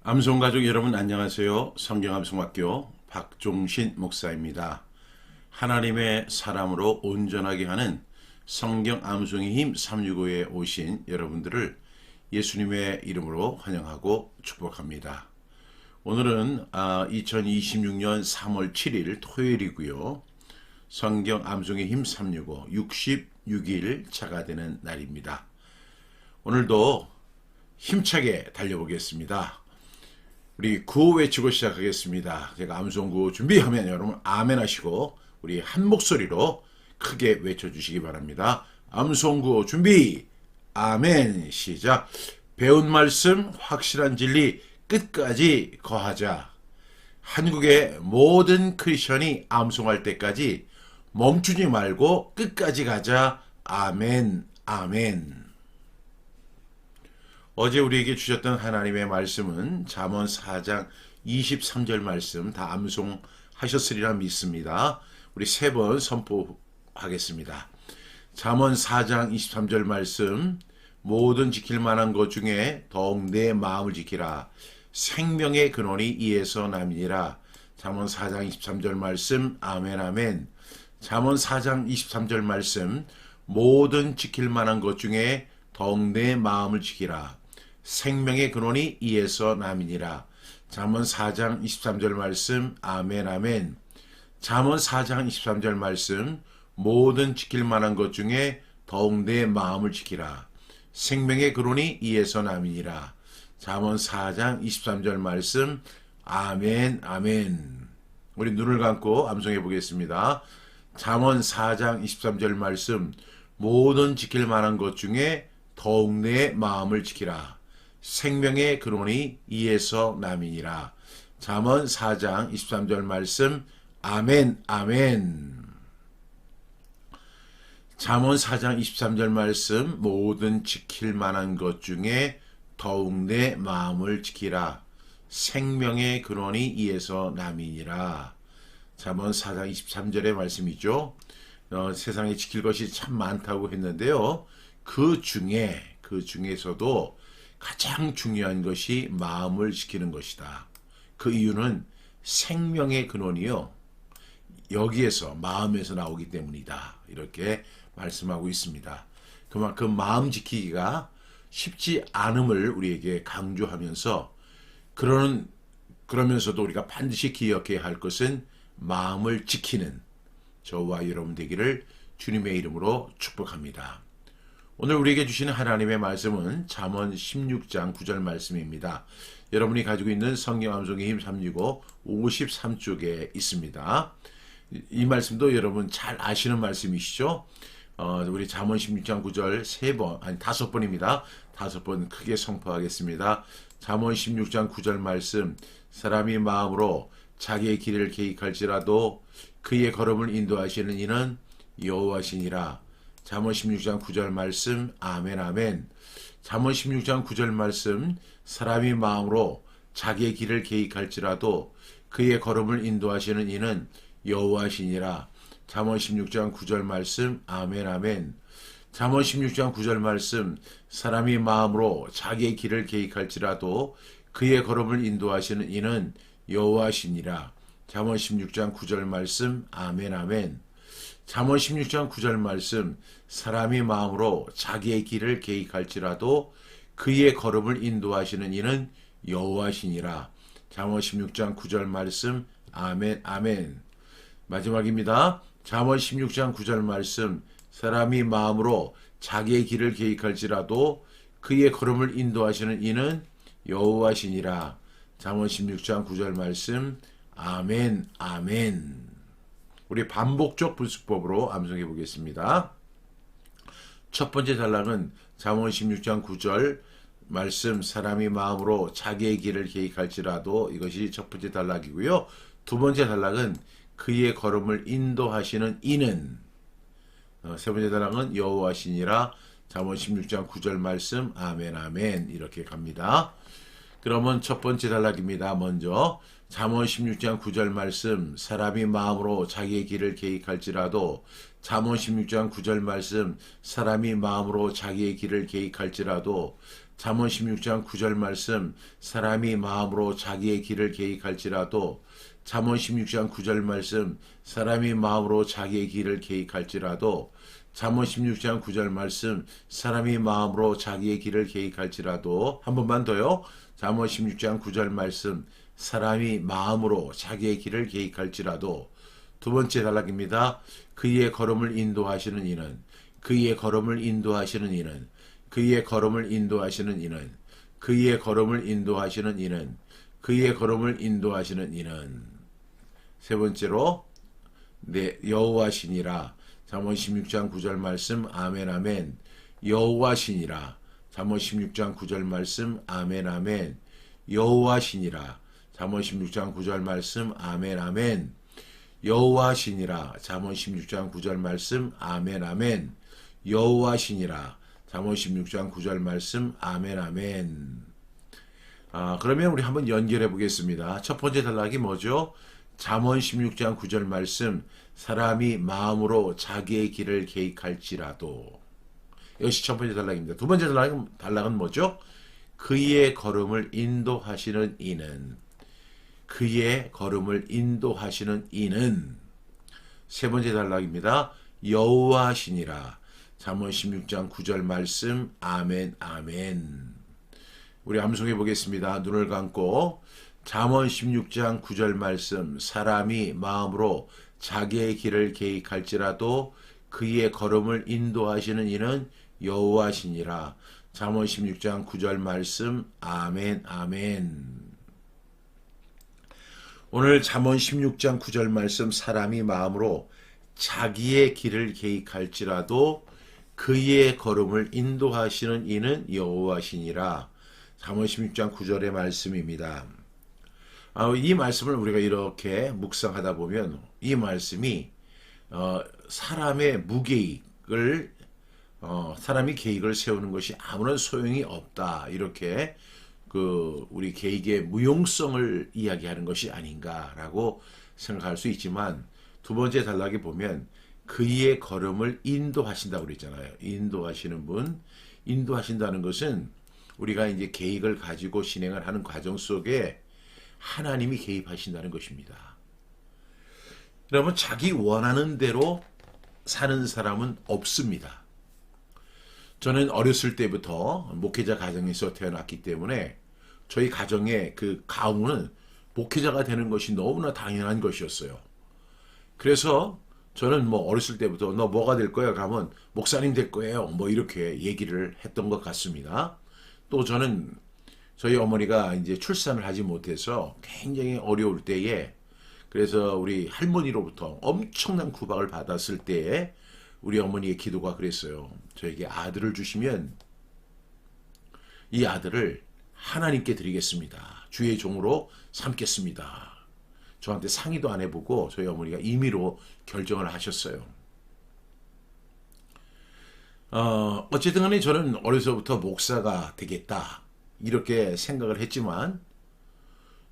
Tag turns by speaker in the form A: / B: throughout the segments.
A: 암송가족 여러분 안녕하세요. 성경암송학교 박종신 목사입니다. 하나님의 사람으로 온전하게 하는 성경 암송의 힘 365에 오신 여러분들을 예수님의 이름으로 환영하고 축복합니다. 오늘은 2026년 3월 7일 토요일이고요. 성경 암송의 힘 365 66일 차가 되는 날입니다. 오늘도 힘차게 달려보겠습니다. 우리 구호 외치고 시작하겠습니다. 제가 암송 구호 준비하면 여러분 아멘 하시고 우리 한 목소리로 크게 외쳐주시기 바랍니다. 암송 구호 준비 아멘. 시작. 배운 말씀 확실한 진리 끝까지 거하자. 한국의 모든 크리스천이 암송할 때까지 멈추지 말고 끝까지 가자. 아멘 아멘. 어제 우리에게 주셨던 하나님의 말씀은 잠언 4장 23절 말씀 다 암송하셨으리라 믿습니다. 우리 세 번 선포하겠습니다. 잠언 4장 23절 말씀 모든 지킬 만한 것 중에 더욱 내 마음을 지키라. 생명의 근원이 이에서 남이니라. 잠언 4장 23절 말씀 아멘 아멘. 잠언 4장 23절 말씀 모든 지킬 만한 것 중에 더욱 내 마음을 지키라. 생명의 근원이 이에서 남이니라. 잠언 4장 23절 말씀 아멘 아멘. 잠언 4장 23절 말씀 모든 지킬 만한 것 중에 더욱 내 마음을 지키라. 생명의 근원이 이에서 남이니라. 잠언 4장 23절 말씀 아멘 아멘. 우리 눈을 감고 암송해 보겠습니다. 잠언 4장 23절 말씀 모든 지킬 만한 것 중에 더욱 내 마음을 지키라. 생명의 근원이 이에서 남이니라. 잠언 4장 23절 말씀 아멘 아멘. 잠언 4장 23절 말씀 모든 지킬 만한 것 중에 더욱 내 마음을 지키라. 생명의 근원이 이에서 남이니라. 잠언 4장 23절의 말씀이죠. 세상에 지킬 것이 참 많다고 했는데요. 그 중에서도 가장 중요한 것이 마음을 지키는 것이다. 그 이유는 생명의 근원이요. 여기에서 마음에서 나오기 때문이다. 이렇게 말씀하고 있습니다. 그만큼 마음 지키기가 쉽지 않음을 우리에게 강조하면서 그러면서도 우리가 반드시 기억해야 할 것은 마음을 지키는 저와 여러분 되기를 주님의 이름으로 축복합니다. 오늘 우리에게 주시는 하나님의 말씀은 잠언 16장 9절 말씀입니다. 여러분이 가지고 있는 성경 암송의 힘 365 53쪽에 있습니다. 이 말씀도 여러분 잘 아시는 말씀이시죠? 우리 잠언 16장 9절 5번입니다. 5번 크게 선포하겠습니다. 잠언 16장 9절 말씀 사람이 마음으로 자기의 길을 계획할지라도 그의 걸음을 인도하시는 이는 여호와시니라. 잠언 16장 9절 말씀 아멘 아멘. 잠언 16장 9절 말씀 사람이 마음으로 자기의 길을 계획할지라도 그의 걸음을 인도하시는 이는 여호와시니라. 잠언 16장 9절 말씀 아멘 아멘. 잠언 16장 9절 말씀 사람이 마음으로 자기의 길을 계획할지라도 그의 걸음을 인도하시는 이는 여호와시니라. 잠언 16장 9절 말씀 아멘 아멘. 잠언 16장 9절 말씀 사람이 마음으로 자기의 길을 계획할지라도 그의 걸음을 인도하시는 이는 여호와시니라. 잠언 16장 9절 말씀 아멘 아멘. 마지막입니다. 잠언 16장 9절 말씀 사람이 마음으로 자기의 길을 계획할지라도 그의 걸음을 인도하시는 이는 여호와시니라. 잠언 16장 9절 말씀 아멘 아멘. 우리 반복적 분수법으로 암송해 보겠습니다. 첫 번째 단락은 잠언 16장 9절 말씀 사람이 마음으로 자기의 길을 계획할지라도 이것이 첫 번째 단락이고요. 두 번째 단락은 그의 걸음을 인도하시는 이는 세 번째 단락은 여호와시니라. 잠언 16장 9절 말씀 아멘 아멘 이렇게 갑니다. 그러면 첫 번째 단락입니다. 먼저 잠언 16장 9절 말씀 사람이 마음으로 자기의 길을 계획할지라도 잠언 16장 9절 말씀 사람이 마음으로 자기의 길을 계획할지라도 잠언 16장 9절 말씀 사람이 마음으로 자기의 길을 계획할지라도 잠언 16장 9절 말씀 사람이 마음으로 자기의 길을 계획할지라도 잠언 16장 9절 말씀 사람이 마음으로 자기의 길을 계획할지라도 한 번만 더요. 잠언 16장 9절 말씀 사람이 마음으로 자기의 길을 계획할지라도 두 번째 단락입니다. 그의 걸음을 인도하시는 이는 그의 걸음을 인도하시는 이는 그의 걸음을 인도하시는 이는 그의 걸음을 인도하시는 이는 그의 걸음을 인도하시는 이는 세 번째로 네 여호와시니라 잠언 16장 9절 말씀 아멘 아멘 여호와시니라 잠언 16장 9절 말씀 아멘 아멘 여호와시니라 잠언 16장 9절 말씀 아멘 아멘 여호와시니라 잠언 16장 9절 말씀 아멘 아멘 여호와시니라 잠언 16장 9절 말씀 아멘 아멘. 그러면 우리 한번 연결해 보겠습니다. 첫 번째 단락이 뭐죠? 잠언 16장 9절 말씀 사람이 마음으로 자기의 길을 계획할지라도 이것이 첫 번째 단락입니다. 두 번째 단락은 뭐죠? 그의 걸음을 인도하시는 이는 그의 걸음을 인도하시는 이는 세 번째 단락입니다. 여호와시니라 잠언 16장 9절 말씀 아멘 아멘. 우리 암송해 보겠습니다. 눈을 감고 잠언 16장 9절 말씀 사람이 마음으로 자기의 길을 계획할지라도 그의 걸음을 인도하시는 이는 여호와시니라 잠언 16장 9절 말씀 아멘 아멘. 오늘 잠언 16장 9절 말씀 사람이 마음으로 자기의 길을 계획할지라도 그의 걸음을 인도하시는 이는 여호와시니라 잠언 16장 9절의 말씀입니다. 이 말씀을 우리가 이렇게 묵상하다 보면 이 말씀이 사람의 무계획을 사람이 계획을 세우는 것이 아무런 소용이 없다 이렇게 우리 계획의 무용성을 이야기하는 것이 아닌가라고 생각할 수 있지만 두 번째 단락에 보면 그의 걸음을 인도하신다고 그랬잖아요. 인도하시는 분, 인도하신다는 것은 우리가 이제 계획을 가지고 진행을 하는 과정 속에 하나님이 개입하신다는 것입니다. 여러분 자기 원하는 대로 사는 사람은 없습니다. 저는 어렸을 때부터 목회자 가정에서 태어났기 때문에 저희 가정의 그 가문은 목회자가 되는 것이 너무나 당연한 것이었어요. 그래서 저는 어렸을 때부터 너 뭐가 될 거야? 가면 목사님 될 거예요. 이렇게 얘기를 했던 것 같습니다. 또 저는 저희 어머니가 이제 출산을 하지 못해서 굉장히 어려울 때에 그래서 우리 할머니로부터 엄청난 구박을 받았을 때에 우리 어머니의 기도가 그랬어요. 저에게 아들을 주시면 이 아들을 하나님께 드리겠습니다. 주의 종으로 삼겠습니다. 저한테 상의도 안 해보고 저희 어머니가 임의로 결정을 하셨어요. 어쨌든 간에 저는 어려서부터 목사가 되겠다 이렇게 생각을 했지만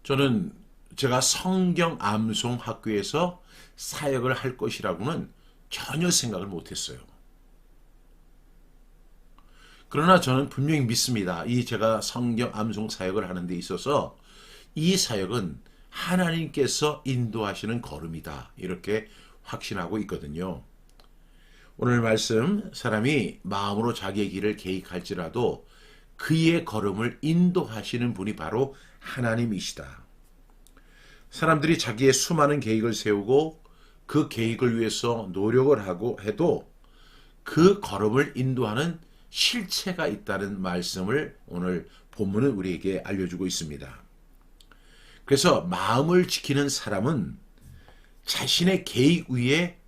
A: 저는 제가 성경 암송 학교에서 사역을 할 것이라고는 전혀 생각을 못했어요. 그러나 저는 분명히 믿습니다. 이 제가 성경 암송 사역을 하는 데 있어서 이 사역은 하나님께서 인도하시는 걸음이다. 이렇게 확신하고 있거든요. 오늘 말씀 사람이 마음으로 자기의 길을 계획할지라도 그의 걸음을 인도하시는 분이 바로 하나님이시다. 사람들이 자기의 수많은 계획을 세우고 그 계획을 위해서 노력을 하고 해도 그 걸음을 인도하는 실체가 있다는 말씀을 오늘 본문은 우리에게 알려주고 있습니다. 그래서 마음을 지키는 사람은 자신의 계획 위에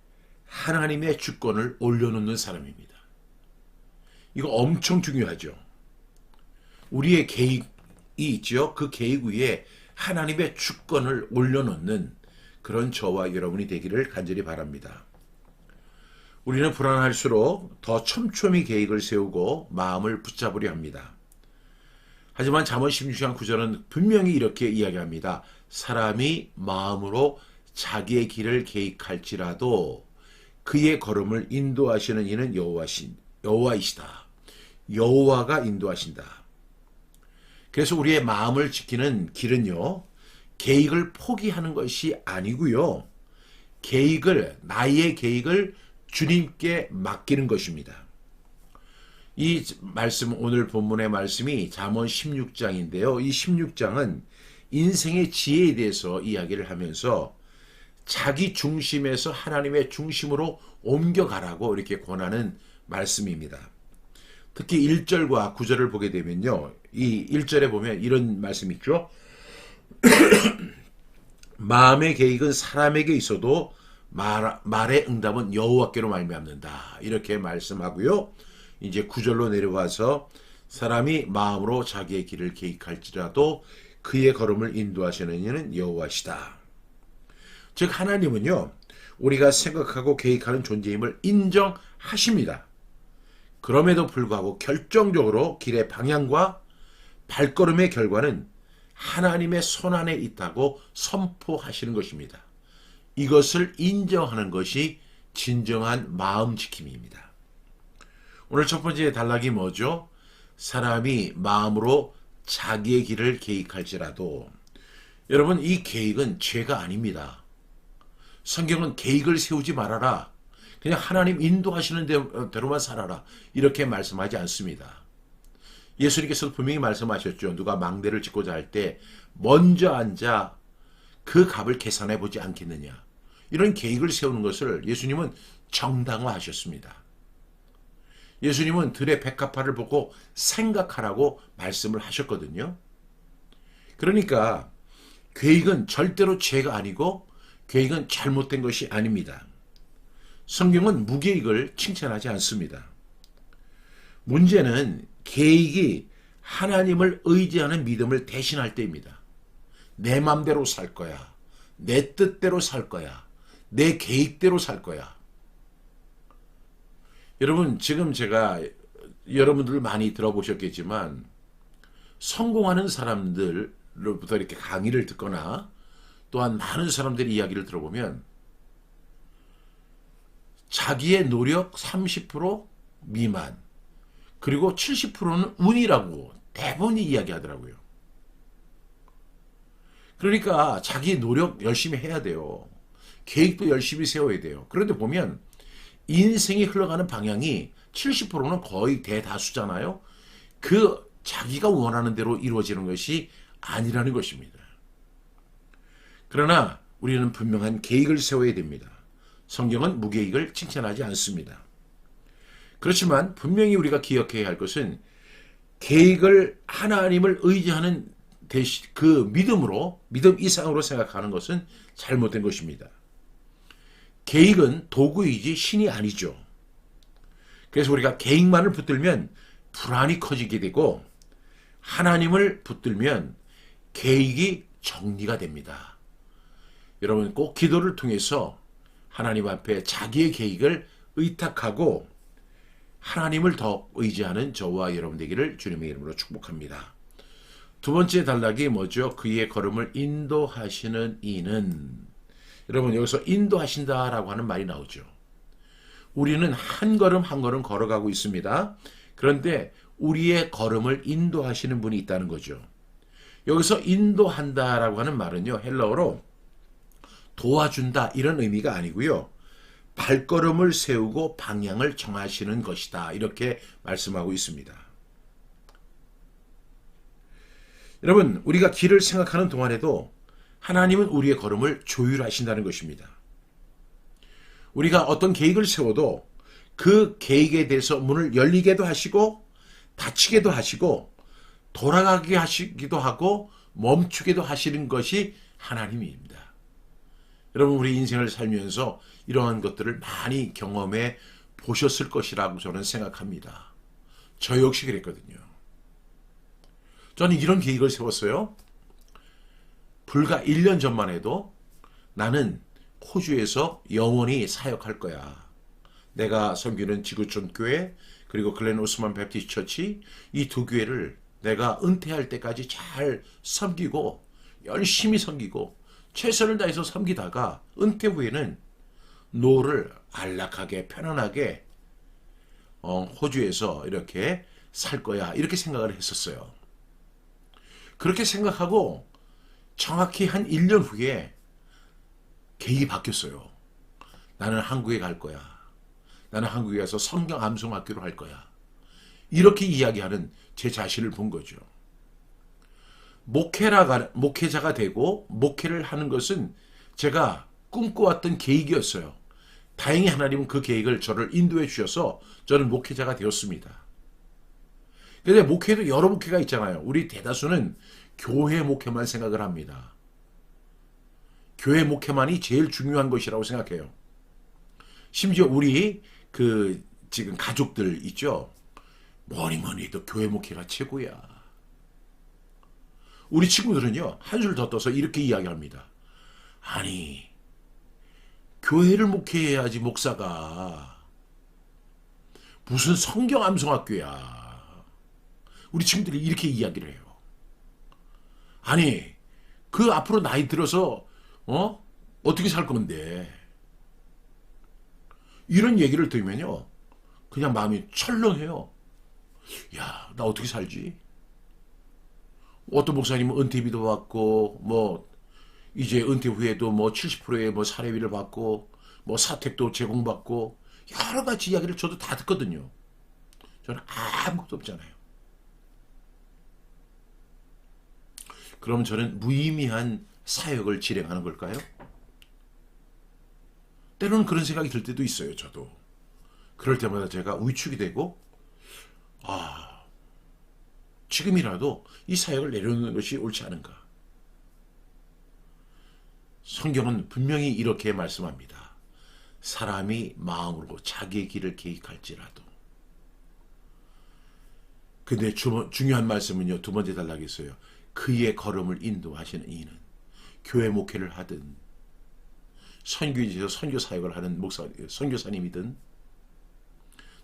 A: 하나님의 주권을 올려놓는 사람입니다. 이거 엄청 중요하죠. 우리의 계획이 있죠. 그 계획 위에 하나님의 주권을 올려놓는 그런 저와 여러분이 되기를 간절히 바랍니다. 우리는 불안할수록 더 촘촘히 계획을 세우고 마음을 붙잡으려 합니다. 하지만 잠언 16장 9절은 분명히 이렇게 이야기합니다. 사람이 마음으로 자기의 길을 계획할지라도 그의 걸음을 인도하시는 이는 여호와이시다. 여호와가 인도하신다. 그래서 우리의 마음을 지키는 길은요, 계획을 포기하는 것이 아니고요. 나의 계획을 주님께 맡기는 것입니다. 이 말씀, 오늘 본문의 말씀이 잠언 16장인데요. 이 16장은 인생의 지혜에 대해서 이야기를 하면서 자기 중심에서 하나님의 중심으로 옮겨가라고 이렇게 권하는 말씀입니다. 특히 1절과 9절을 보게 되면요. 이 1절에 보면 이런 말씀이 있죠. 마음의 계획은 사람에게 있어도 말의 응답은 여호와께로 말미암는다. 이렇게 말씀하고요. 이제 9절로 내려와서 사람이 마음으로 자기의 길을 계획할지라도 그의 걸음을 인도하시는 이는 여호와시다. 즉 하나님은요. 우리가 생각하고 계획하는 존재임을 인정하십니다. 그럼에도 불구하고 결정적으로 길의 방향과 발걸음의 결과는 하나님의 손안에 있다고 선포하시는 것입니다. 이것을 인정하는 것이 진정한 마음 지킴입니다. 오늘 첫 번째 단락이 뭐죠? 사람이 마음으로 자기의 길을 계획할지라도, 여러분 이 계획은 죄가 아닙니다. 성경은 계획을 세우지 말아라, 그냥 하나님 인도하시는 대로만 살아라, 이렇게 말씀하지 않습니다. 예수님께서도 분명히 말씀하셨죠. 누가 망대를 짓고자 할 때 먼저 앉아 그 값을 계산해 보지 않겠느냐. 이런 계획을 세우는 것을 예수님은 정당화하셨습니다. 예수님은 들의 백합화를 보고 생각하라고 말씀을 하셨거든요. 그러니까 계획은 절대로 죄가 아니고 계획은 잘못된 것이 아닙니다. 성경은 무계획을 칭찬하지 않습니다. 문제는 계획이 하나님을 의지하는 믿음을 대신할 때입니다. 내 맘대로 살 거야. 내 뜻대로 살 거야. 내 계획대로 살 거야. 여러분, 지금 제가 여러분들 많이 들어보셨겠지만 성공하는 사람들로부터 이렇게 강의를 듣거나 또한 많은 사람들의 이야기를 들어보면 자기의 노력 30% 미만, 그리고 70%는 운이라고 대부분이 이야기하더라고요. 그러니까 자기 노력 열심히 해야 돼요. 계획도 열심히 세워야 돼요. 그런데 보면 인생이 흘러가는 방향이 70%는 거의 대다수잖아요. 그 자기가 원하는 대로 이루어지는 것이 아니라는 것입니다. 그러나 우리는 분명한 계획을 세워야 됩니다. 성경은 무계획을 칭찬하지 않습니다. 그렇지만 분명히 우리가 기억해야 할 것은 계획을 하나님을 의지하는 그 믿음 이상으로 생각하는 것은 잘못된 것입니다. 계획은 도구이지 신이 아니죠. 그래서 우리가 계획만을 붙들면 불안이 커지게 되고 하나님을 붙들면 계획이 정리가 됩니다. 여러분 꼭 기도를 통해서 하나님 앞에 자기의 계획을 의탁하고 하나님을 더 의지하는 저와 여러분 되기를 주님의 이름으로 축복합니다. 두 번째 단락이 뭐죠? 그의 걸음을 인도하시는 이는, 여러분 여기서 인도하신다라고 하는 말이 나오죠. 우리는 한 걸음 한 걸음 걸어가고 있습니다. 그런데 우리의 걸음을 인도하시는 분이 있다는 거죠. 여기서 인도한다라고 하는 말은요, 헬라어로 도와준다 이런 의미가 아니고요. 발걸음을 세우고 방향을 정하시는 것이다. 이렇게 말씀하고 있습니다. 여러분, 우리가 길을 생각하는 동안에도 하나님은 우리의 걸음을 조율하신다는 것입니다. 우리가 어떤 계획을 세워도 그 계획에 대해서 문을 열리게도 하시고 닫히게도 하시고 돌아가게 하시기도 하고 멈추게도 하시는 것이 하나님입니다. 여러분 우리 인생을 살면서 이러한 것들을 많이 경험해 보셨을 것이라고 저는 생각합니다. 저 역시 그랬거든요. 저는 이런 계획을 세웠어요. 불과 1년 전만 해도 나는 호주에서 영원히 사역할 거야. 내가 섬기는 지구촌 교회 그리고 글렌 오스만 베프티스트 처치, 이 두 교회를 내가 은퇴할 때까지 잘 섬기고 열심히 섬기고 최선을 다해서 섬기다가 은퇴 후에는 노를 안락하게 편안하게 호주에서 이렇게 살 거야, 이렇게 생각을 했었어요. 그렇게 생각하고 정확히 한 1년 후에 계획이 바뀌었어요. 나는 한국에 갈 거야. 나는 한국에 가서 성경 암송학교를 할 거야. 이렇게 이야기하는 제 자신을 본 거죠. 목회자가 되고 목회를 하는 것은 제가 꿈꿔왔던 계획이었어요. 다행히 하나님은 그 계획을 저를 인도해 주셔서 저는 목회자가 되었습니다. 그런데 목회도 여러 목회가 있잖아요. 우리 대다수는 교회 목회만 생각을 합니다. 교회 목회만이 제일 중요한 것이라고 생각해요. 심지어 우리 지금 가족들 있죠. 뭐니 해도 교회 목회가 최고야. 우리 친구들은요, 한술 더 떠서 이렇게 이야기합니다. 아니, 교회를 목회해야지 목사가 무슨 성경 암송학교야. 우리 친구들이 이렇게 이야기를 해요. 아니, 그 앞으로 나이 들어서 어떻게 살 건데? 이런 얘기를 들으면요, 그냥 마음이 철렁해요. 야, 나 어떻게 살지? 어떤 목사님은 은퇴비도 받고, 이제 은퇴 후에도 70%의 사례비를 받고, 사택도 제공받고, 여러 가지 이야기를 저도 다 듣거든요. 저는 아무것도 없잖아요. 그럼 저는 무의미한 사역을 진행하는 걸까요? 때로는 그런 생각이 들 때도 있어요, 저도. 그럴 때마다 제가 위축이 되고, 지금이라도 이 사역을 내려놓는 것이 옳지 않은가. 성경은 분명히 이렇게 말씀합니다. 사람이 마음으로 자기의 길을 계획할지라도. 근데 중요한 말씀은요, 두 번째 단락에 있어요. 그의 걸음을 인도하시는 이는 교회 목회를 하든 선교지에서 선교 사역을 하는 선교사님이든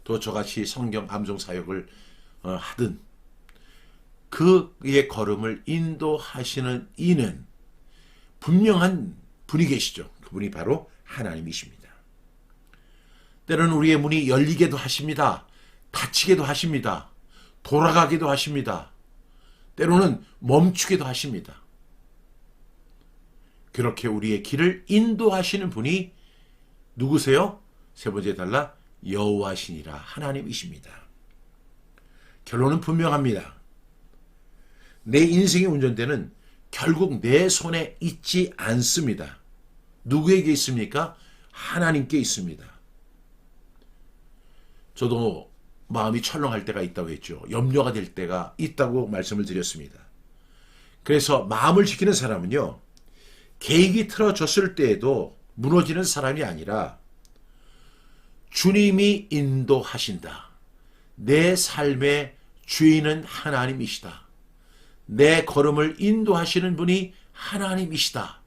A: 또 저같이 성경 암송 사역을 하든 그의 걸음을 인도하시는 이는 분명한 분이 계시죠. 그분이 바로 하나님이십니다. 때로는 우리의 문이 열리게도 하십니다. 닫히게도 하십니다. 돌아가기도 하십니다. 때로는 멈추기도 하십니다. 그렇게 우리의 길을 인도하시는 분이 누구세요? 세 번째 단락, 여호와시니라 하나님이십니다. 결론은 분명합니다. 내 인생의 운전대는 결국 내 손에 있지 않습니다. 누구에게 있습니까? 하나님께 있습니다. 저도 마음이 철렁할 때가 있다고 했죠. 염려가 될 때가 있다고 말씀을 드렸습니다. 그래서 마음을 지키는 사람은요, 계획이 틀어졌을 때에도 무너지는 사람이 아니라 주님이 인도하신다. 내 삶의 주인은 하나님이시다. 내 걸음을 인도하시는 분이 하나님이시다.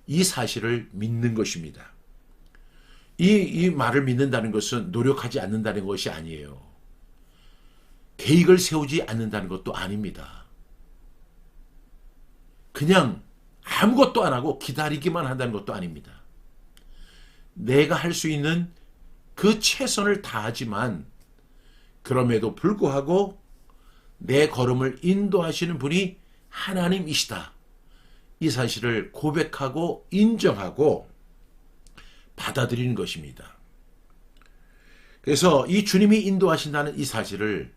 A: 이 사실을 믿는 것입니다. 이 말을 믿는다는 것은 노력하지 않는다는 것이 아니에요. 계획을 세우지 않는다는 것도 아닙니다. 그냥 아무것도 안 하고 기다리기만 한다는 것도 아닙니다. 내가 할 수 있는 그 최선을 다하지만 그럼에도 불구하고 내 걸음을 인도하시는 분이 하나님이시다. 이 사실을 고백하고 인정하고 받아들이는 것입니다. 그래서 이 주님이 인도하신다는 이 사실을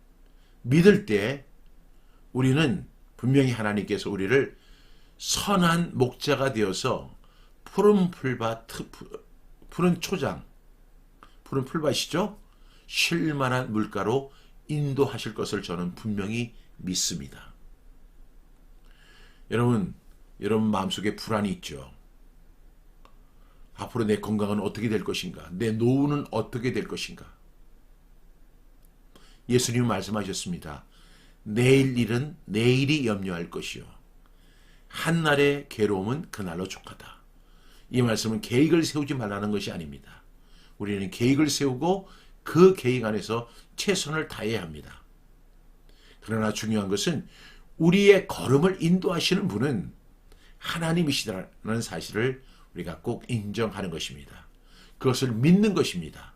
A: 믿을 때 우리는 분명히 하나님께서 우리를 선한 목자가 되어서 푸른 풀밭, 푸른 초장, 푸른 풀밭이죠. 쉴만한 물가로 인도하실 것을 저는 분명히 믿습니다. 여러분 마음속에 불안이 있죠. 앞으로 내 건강은 어떻게 될 것인가? 내 노후는 어떻게 될 것인가? 예수님은 말씀하셨습니다. 내일 일은 내일이 염려할 것이요. 한날의 괴로움은 그날로 족하다. 이 말씀은 계획을 세우지 말라는 것이 아닙니다. 우리는 계획을 세우고 그 계획 안에서 최선을 다해야 합니다. 그러나 중요한 것은 우리의 걸음을 인도하시는 분은 하나님이시다는 사실을 우리가 꼭 인정하는 것입니다. 그것을 믿는 것입니다.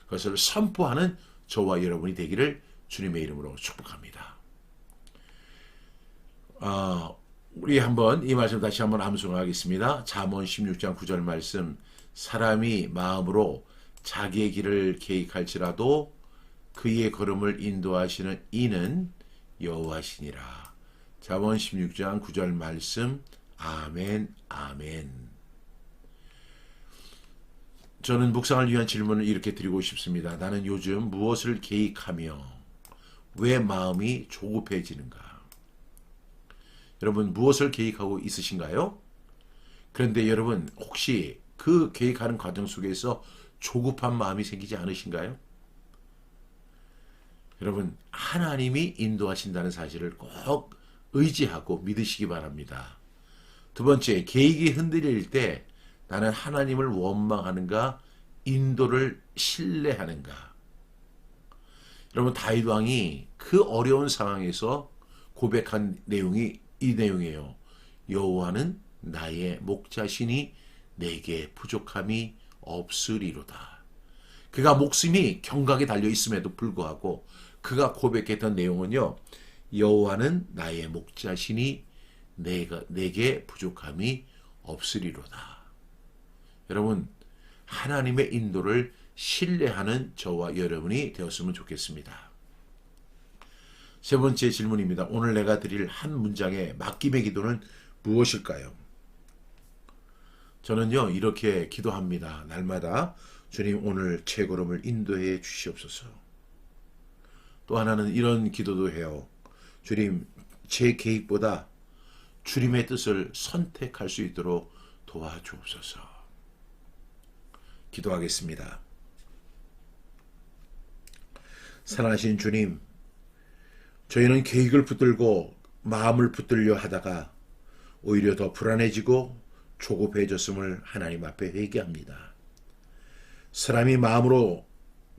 A: 그것을 선포하는 저와 여러분이 되기를 주님의 이름으로 축복합니다. 우리 한번 이 말씀 다시 한번 암송하겠습니다. 잠언 16장 9절 말씀. 사람이 마음으로 자기의 길을 계획할지라도 그의 걸음을 인도하시는 이는 여호와시니라. 잠언 16장 9절 말씀. 아멘, 아멘. 저는 묵상을 위한 질문을 이렇게 드리고 싶습니다. 나는 요즘 무엇을 계획하며 왜 마음이 조급해지는가? 여러분 무엇을 계획하고 있으신가요? 그런데 여러분 혹시 그 계획하는 과정 속에서 조급한 마음이 생기지 않으신가요? 여러분 하나님이 인도하신다는 사실을 꼭 의지하고 믿으시기 바랍니다. 두 번째, 계획이 흔들릴 때 나는 하나님을 원망하는가, 인도를 신뢰하는가? 여러분 다윗 왕이 그 어려운 상황에서 고백한 내용이 이 내용이에요. 여호와는 나의 목자시니 내게 부족함이 없으리로다. 그가 목숨이 경각에 달려 있음에도 불구하고 그가 고백했던 내용은요. 여호와는 나의 목자시니 내게 부족함이 없으리로다. 여러분 하나님의 인도를 신뢰하는 저와 여러분이 되었으면 좋겠습니다. 세 번째 질문입니다. 오늘 내가 드릴 한 문장의 맡김의 기도는 무엇일까요? 저는요 이렇게 기도합니다. 날마다 주님 오늘 제 걸음을 인도해 주시옵소서. 또 하나는 이런 기도도 해요. 주님 제 계획보다 주님의 뜻을 선택할 수 있도록 도와주옵소서. 기도하겠습니다. 사랑하신 주님, 저희는 계획을 붙들고 마음을 붙들려 하다가 오히려 더 불안해지고 조급해졌음을 하나님 앞에 회개합니다. 사람이 마음으로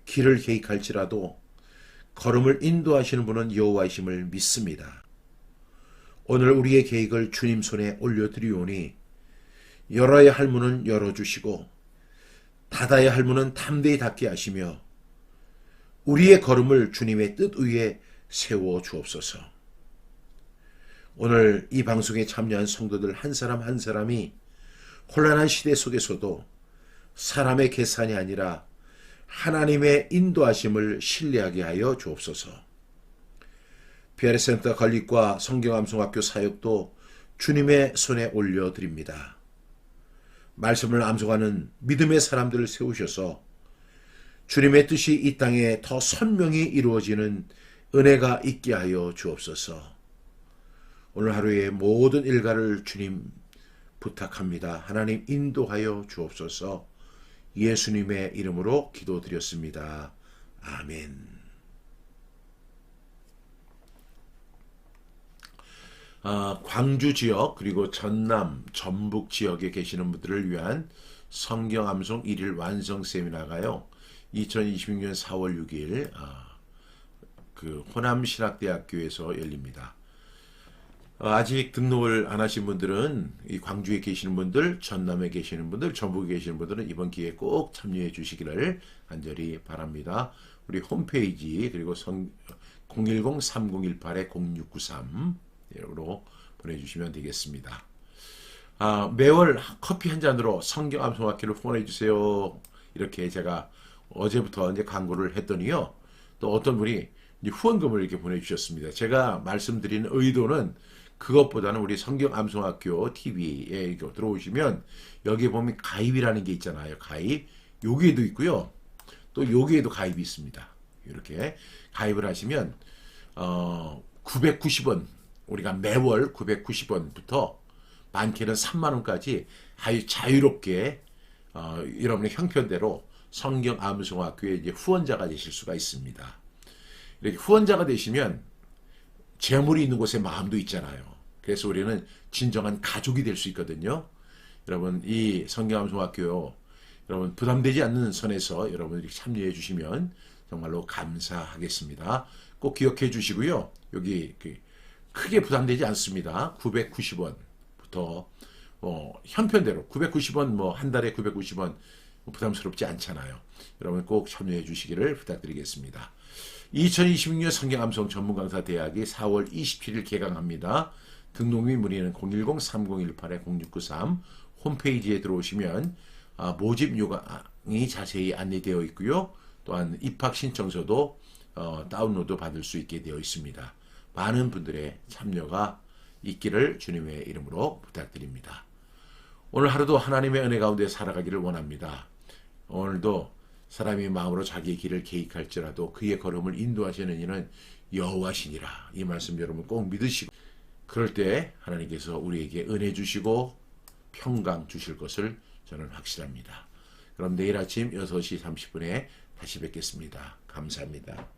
A: 길을 계획할지라도 걸음을 인도하시는 분은 여호와이심을 믿습니다. 오늘 우리의 계획을 주님 손에 올려드리오니 열어야 할 문은 열어주시고 닫아야 할 문은 담대히 닫게 하시며 우리의 걸음을 주님의 뜻 위에 세워 주옵소서. 오늘 이 방송에 참여한 성도들 한 사람 한 사람이 혼란한 시대 속에서도 사람의 계산이 아니라 하나님의 인도하심을 신뢰하게 하여 주옵소서. 피아레센터 건립과 성경암송학교 사역도 주님의 손에 올려드립니다. 말씀을 암송하는 믿음의 사람들을 세우셔서 주님의 뜻이 이 땅에 더 선명히 이루어지는 은혜가 있게 하여 주옵소서. 오늘 하루의 모든 일과를 주님 부탁합니다. 하나님 인도하여 주옵소서. 예수님의 이름으로 기도드렸습니다. 아멘. 광주 지역 그리고 전남, 전북 지역에 계시는 분들을 위한 성경 암송 1일 완성 세미나가요. 2026년 4월 6일 그 호남신학대학교에서 열립니다. 아직 등록을 안 하신 분들은 이 광주에 계시는 분들, 전남에 계시는 분들, 전북에 계시는 분들은 이번 기회에 꼭 참여해 주시기를 간절히 바랍니다. 우리 홈페이지 그리고 010-3018-0693으로 보내주시면 되겠습니다. 매월 커피 한 잔으로 성경 암송학회를 후원해 주세요. 이렇게 제가 어제부터 이제 광고를 했더니요. 또 어떤 분이 후원금을 이렇게 보내주셨습니다. 제가 말씀드리는 의도는 그것보다는 우리 성경암송학교 TV에 들어오시면 여기 보면 가입이라는 게 있잖아요. 가입. 여기에도 있고요. 또 여기에도 가입이 있습니다. 이렇게 가입을 하시면 990원 우리가 매월 990원부터 많게는 3만원까지 아주 자유롭게 여러분의 형편대로 성경암송학교에 이제 후원자가 되실 수가 있습니다. 이렇게 후원자가 되시면 재물이 있는 곳에 마음도 있잖아요. 그래서 우리는 진정한 가족이 될 수 있거든요. 여러분 이 성경암송학교 여러분 부담되지 않는 선에서 여러분들이 참여해 주시면 정말로 감사하겠습니다. 꼭 기억해 주시고요. 여기 크게 부담되지 않습니다. 990원부터 형편대로 990원 한 달에 990원 부담스럽지 않잖아요. 여러분 꼭 참여해 주시기를 부탁드리겠습니다. 2026년 성경암송 전문강사 대학이 4월 27일 개강합니다. 등록 및 문의는 010-3018-0693 홈페이지에 들어오시면 모집 요강이 자세히 안내되어 있고요. 또한 입학 신청서도 다운로드 받을 수 있게 되어 있습니다. 많은 분들의 참여가 있기를 주님의 이름으로 부탁드립니다. 오늘 하루도 하나님의 은혜 가운데 살아가기를 원합니다. 오늘도 사람이 마음으로 자기의 길을 계획할지라도 그의 걸음을 인도하시는 이는 여호와시니라. 이 말씀 여러분 꼭 믿으시고 그럴 때 하나님께서 우리에게 은혜 주시고 평강 주실 것을 저는 확실합니다. 그럼 내일 아침 6시 30분에 다시 뵙겠습니다. 감사합니다.